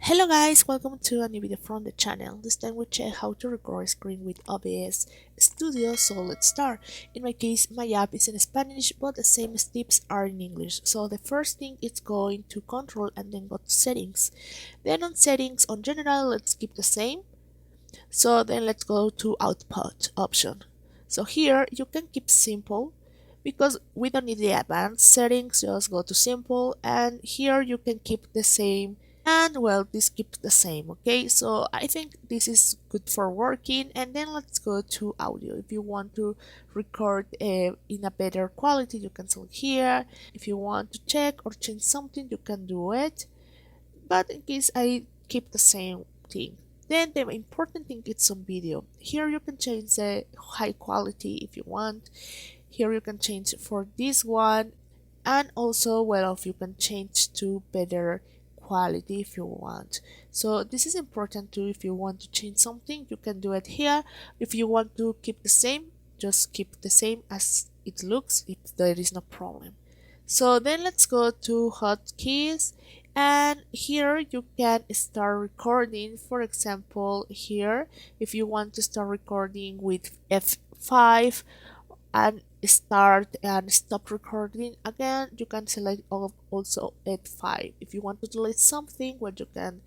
Hello guys, welcome to a new video from the channel. This time we check how to record a screen with OBS Studio, so let's start. In my case, my app is in Spanish, but the same steps are in English. So the first thing is going to control and then go to settings. Then on settings, on general, let's keep the same. So then let's go to output option. So here you can keep simple because we don't need the advanced settings, just go to simple, and here you can keep the same, and well, this keeps the same. Okay, so I think this is good for working. And then let's go to audio. If you want to record in a better quality, you can select here. If you want to check or change something, you can do it, but in case I keep the same thing. Then the important thing is some video. Here you can change the high quality if you want. Here you can change for this one, and also well off you can change to better quality if you want. So this is important too. If you want to change something, you can do it here. If you want to keep the same, just keep the same as it looks, if there is no problem. So then let's go to hotkeys, and here you can start recording. For example, here if you want to start recording with F5 and start and stop recording again, you can select also F5. If you want to delete something, well, you can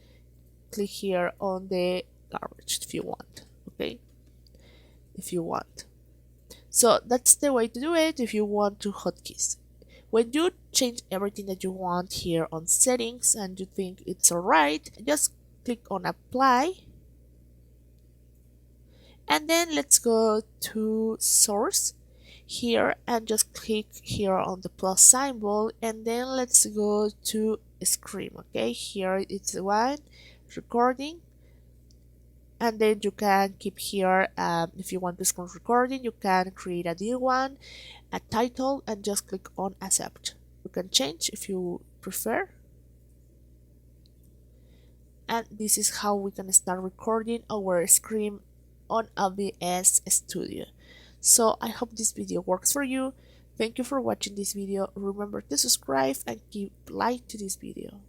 click here on the garbage if you want. Okay, if you want. So that's the way to do it if you want to hotkeys. When you change everything that you want here on settings and you think it's alright, just click on apply, and then let's go to source here and just click here on the plus symbol, and then let's go to screen. Okay, here it's the one recording, and then you can keep here if you want to screen recording, you can create a new one, a title, and just click on accept. You can change if you prefer, and this is how we can start recording our screen on OBS Studio. So I hope this video works for you. Thank you for watching this video. Remember to subscribe and keep like to this video.